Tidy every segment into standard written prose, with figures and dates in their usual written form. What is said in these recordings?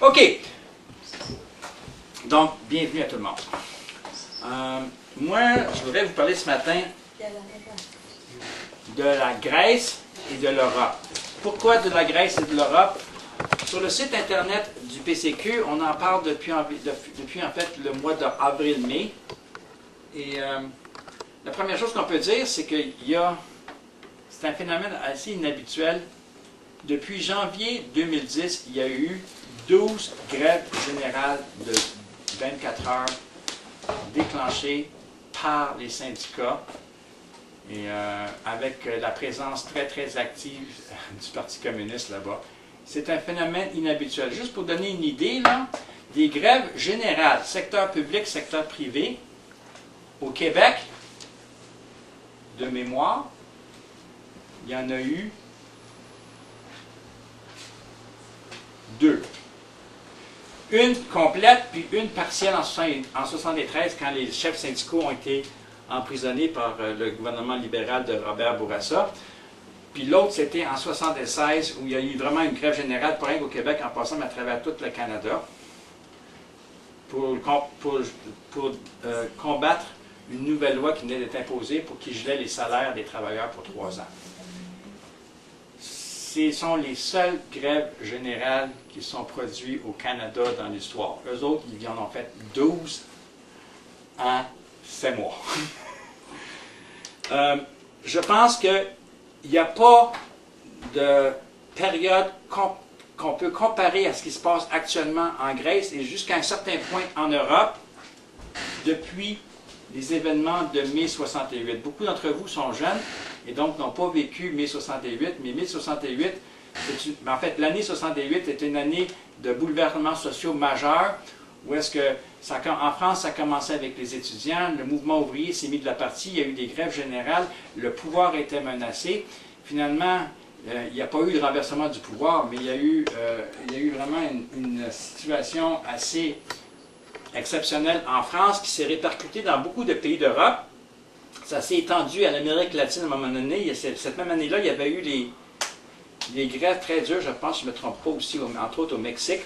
OK. Donc, bienvenue à tout le monde. Moi, je voudrais vous parler ce matin de la Grèce et de l'Europe. Pourquoi de la Grèce et de l'Europe? Sur le site internet du PCQ, on en parle depuis en fait le mois d'avril-mai. Et la première chose qu'on peut dire, c'est que c'est un phénomène assez inhabituel. Depuis janvier 2010, il y a eu 12 grèves générales de 24 heures déclenchées par les syndicats et avec la présence très très active du Parti communiste là-bas. C'est un phénomène inhabituel. Juste pour donner une idée, là, des grèves générales, secteur public, secteur privé, au Québec, de mémoire, il y en a eu 2. Une complète, puis une partielle en 1973, quand les chefs syndicaux ont été emprisonnés par le gouvernement libéral de Robert Bourassa. Puis l'autre, c'était en 1976, où il y a eu vraiment une grève générale, pas rien qu'au Québec, en passant mais à travers tout le Canada, pour combattre une nouvelle loi qui venait d'être imposée pour qui gelait les salaires des travailleurs pour 3 ans. Ce sont les seules grèves générales qui sont produites au Canada dans l'histoire. Eux autres, ils en ont fait 12 en 7 mois. Je pense qu'il n'y a pas de période qu'on peut comparer à ce qui se passe actuellement en Grèce et jusqu'à un certain point en Europe depuis les événements de mai 68. Beaucoup d'entre vous sont jeunes et donc n'ont pas vécu mai 68, mais mai 68, en fait, l'année 68 est une année de bouleversements sociaux majeurs, où est-ce que, en France, ça commençait avec les étudiants, le mouvement ouvrier s'est mis de la partie, il y a eu des grèves générales, le pouvoir était menacé. Finalement, il n'y a pas eu de renversement du pouvoir, mais il y a eu vraiment une situation assez exceptionnelle en France qui s'est répercutée dans beaucoup de pays d'Europe. Ça s'est étendu à l'Amérique latine à un moment donné. Cette même année-là, il y avait eu des grèves très dures, je pense, je ne me trompe pas aussi, entre autres au Mexique.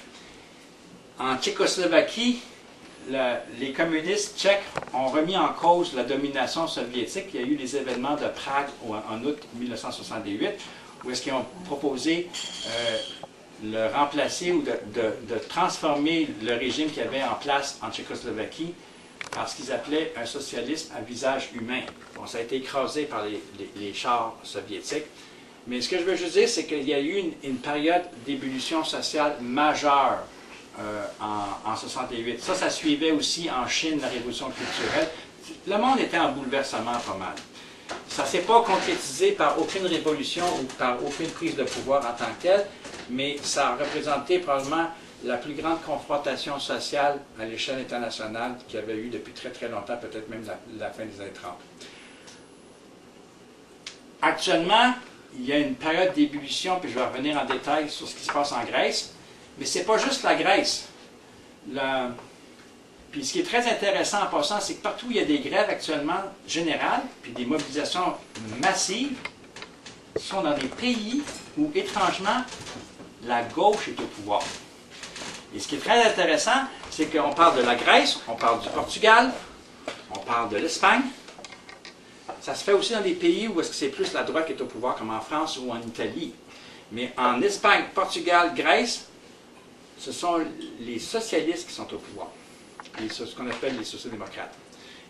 En Tchécoslovaquie, les communistes tchèques ont remis en cause la domination soviétique. Il y a eu les événements de Prague en août 1968, où est-ce qu'ils ont proposé le remplacer ou de transformer le régime qu'il y avait en place en Tchécoslovaquie par ce qu'ils appelaient un socialisme à visage humain. Bon, ça a été écrasé par les chars soviétiques. Mais ce que je veux juste dire, c'est qu'il y a eu une période d'ébullition sociale majeure en 68. Ça suivait aussi en Chine la révolution culturelle. Le monde était en bouleversement pas mal. Ça ne s'est pas concrétisé par aucune révolution ou par aucune prise de pouvoir en tant que telle, mais ça a représenté probablement la plus grande confrontation sociale à l'échelle internationale qu'il y avait eu depuis très très longtemps, peut-être même la fin des années 30. Actuellement, il y a une période d'ébullition, puis je vais revenir en détail sur ce qui se passe en Grèce, mais ce n'est pas juste la Grèce. Puis ce qui est très intéressant en passant, c'est que partout où il y a des grèves actuellement générales, puis des mobilisations massives, sont dans des pays où, étrangement, la gauche est au pouvoir. Et ce qui est très intéressant, c'est qu'on parle de la Grèce, on parle du Portugal, on parle de l'Espagne. Ça se fait aussi dans des pays où est-ce que c'est plus la droite qui est au pouvoir, comme en France ou en Italie. Mais en Espagne, Portugal, Grèce, ce sont les socialistes qui sont au pouvoir. Ce qu'on appelle les sociodémocrates.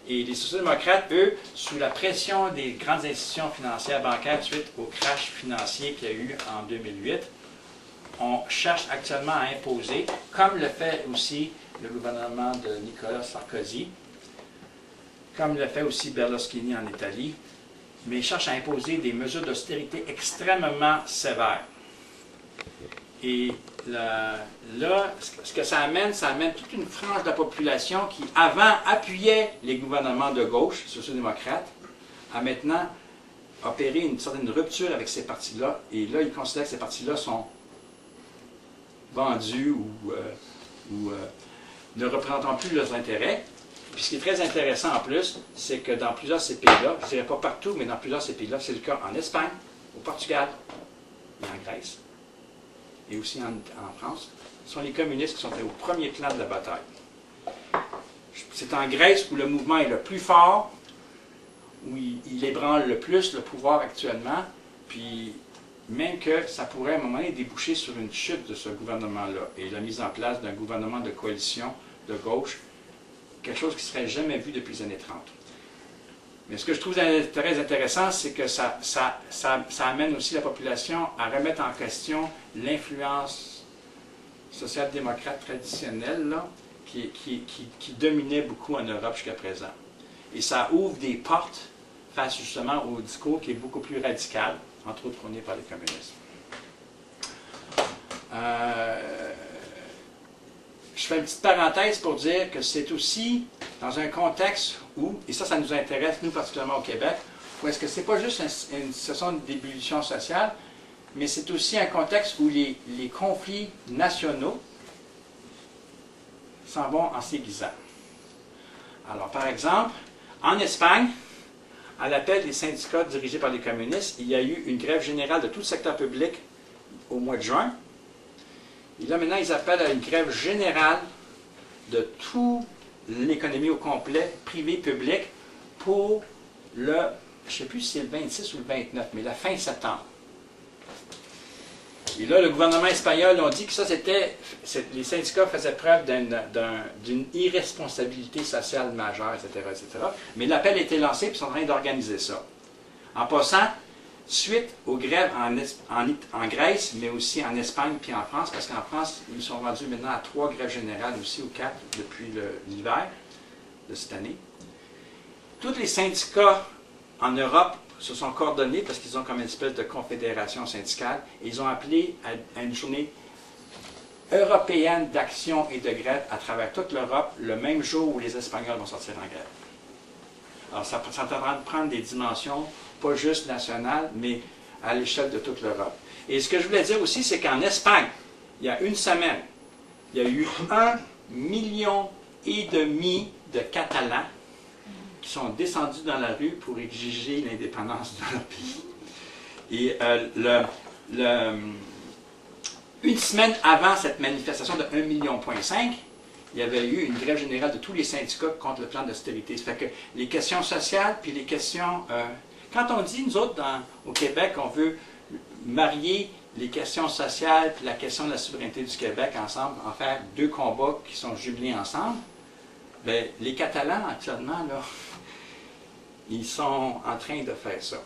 Et les sociodémocrates, eux, sous la pression des grandes institutions financières bancaires suite au crash financier qu'il y a eu en 2008, on cherche actuellement à imposer, comme le fait aussi le gouvernement de Nicolas Sarkozy, comme le fait aussi Berlusconi en Italie, mais cherche à imposer des mesures d'austérité extrêmement sévères. Et là, ce que ça amène toute une frange de la population qui, avant, appuyait les gouvernements de gauche, sociodémocrates, à maintenant opérer une certaine rupture avec ces partis-là. Et là, ils considèrent que ces partis-là sont vendus ou ne représentant plus leurs intérêts. Puis ce qui est très intéressant en plus, c'est que dans plusieurs de ces pays-là, je ne dirais pas partout, mais dans plusieurs de ces pays-là, c'est le cas en Espagne, au Portugal et en Grèce. et aussi en France, sont les communistes qui sont au premier plan de la bataille. C'est en Grèce où le mouvement est le plus fort, où il ébranle le plus le pouvoir actuellement, puis même que ça pourrait à un moment donné déboucher sur une chute de ce gouvernement-là et la mise en place d'un gouvernement de coalition de gauche, quelque chose qui ne serait jamais vu depuis les années 30. Mais ce que je trouve très intéressant, c'est que ça amène aussi la population à remettre en question l'influence social-démocrate traditionnelle là, qui dominait beaucoup en Europe jusqu'à présent. Et ça ouvre des portes face justement au discours qui est beaucoup plus radical, entre autres prôné par les communistes. Je fais une petite parenthèse pour dire que c'est aussi dans un contexte où, et ça nous intéresse, nous particulièrement au Québec, où est-ce que c'est pas juste une situation d'ébullition sociale, mais c'est aussi un contexte où les conflits nationaux s'en vont en s'aiguisant. Alors, par exemple, en Espagne, à l'appel des syndicats dirigés par les communistes, il y a eu une grève générale de tout le secteur public au mois de juin. Et là, maintenant, ils appellent à une grève générale de toute l'économie au complet, privé, public, pour le, je ne sais plus si c'est le 26 ou le 29, mais la fin septembre. Et là, le gouvernement espagnol a dit que ça, les syndicats faisaient preuve d'une irresponsabilité sociale majeure, etc., etc. Mais l'appel a été lancé, puis ils sont en train d'organiser ça. En passant, suite aux grèves en Grèce, mais aussi en Espagne puis en France, parce qu'en France, ils sont rendus maintenant à 3 grèves générales aussi, ou 4, depuis l'hiver de cette année. Tous les syndicats en Europe se sont coordonnés parce qu'ils ont comme une espèce de confédération syndicale et ils ont appelé à une journée européenne d'action et de grève à travers toute l'Europe le même jour où les Espagnols vont sortir en grève. Alors ça est en train de prendre des dimensions pas juste nationales, mais à l'échelle de toute l'Europe. Et ce que je voulais dire aussi, c'est qu'en Espagne, il y a une semaine, il y a eu 1,5 million de Catalans qui sont descendus dans la rue pour exiger l'indépendance de leur pays. Et une semaine avant cette manifestation de 1,5 million, il y avait eu une grève générale de tous les syndicats contre le plan d'austérité. Ça fait que les questions sociales, puis les questions... quand on dit, nous autres, au Québec, on veut marier les questions sociales puis la question de la souveraineté du Québec ensemble, en faire 2 combats qui sont jumelés ensemble, bien, les Catalans, actuellement, là, ils sont en train de faire ça.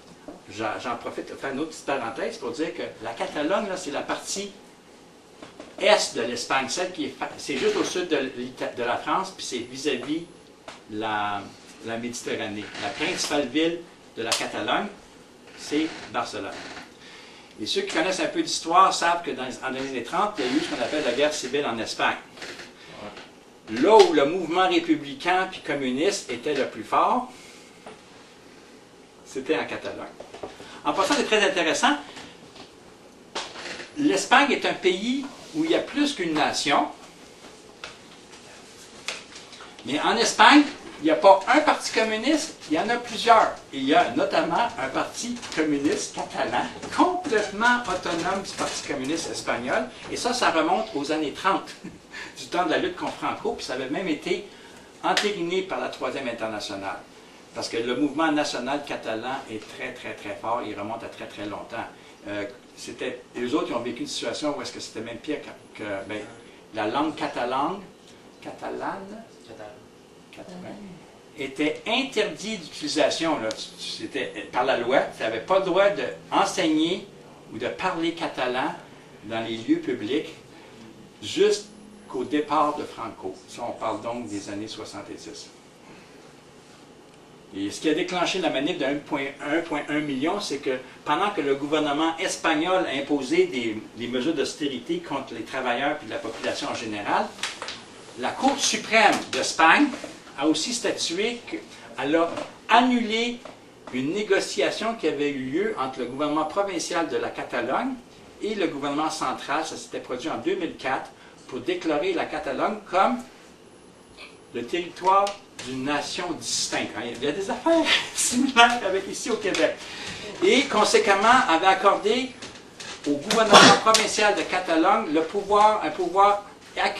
J'en profite de faire une autre petite parenthèse pour dire que la Catalogne, c'est la partie est de l'Espagne, celle qui est... C'est juste au sud de la France, puis c'est vis-à-vis la Méditerranée. La principale ville de la Catalogne, c'est Barcelone. Et ceux qui connaissent un peu d'histoire savent que en 2030, il y a eu ce qu'on appelle la guerre civile en Espagne. Là où le mouvement républicain puis communiste était le plus fort, c'était en Catalogne. En passant, c'est très intéressant. L'Espagne est un pays où il y a plus qu'une nation. Mais en Espagne, il n'y a pas un parti communiste, il y en a plusieurs. Et il y a notamment un parti communiste catalan, complètement autonome du Parti communiste espagnol. Et ça remonte aux années 30, du temps de la lutte contre Franco, puis ça avait même été entériné par la Troisième Internationale. Parce que le mouvement national catalan est très, très, très fort, il remonte à très, très longtemps. Les autres, ils ont vécu une situation où est-ce que c'était même pire que ben, la langue catalane était interdite d'utilisation par la loi. Tu n'avais pas le droit d'enseigner ou de parler catalan dans les lieux publics jusqu'au départ de Franco. Ça, on parle donc des années 70. Et ce qui a déclenché la manif de 1,1 million, c'est que pendant que le gouvernement espagnol a imposé des mesures d'austérité contre les travailleurs et la population en général, la Cour suprême d'Espagne a aussi statué qu'elle a annulé une négociation qui avait eu lieu entre le gouvernement provincial de la Catalogne et le gouvernement central. Ça s'était produit en 2004 pour déclarer la Catalogne comme le territoire d'une nation distincte. Il y a des affaires similaires avec ici au Québec. Et conséquemment, avait accordé au gouvernement provincial de Catalogne un pouvoir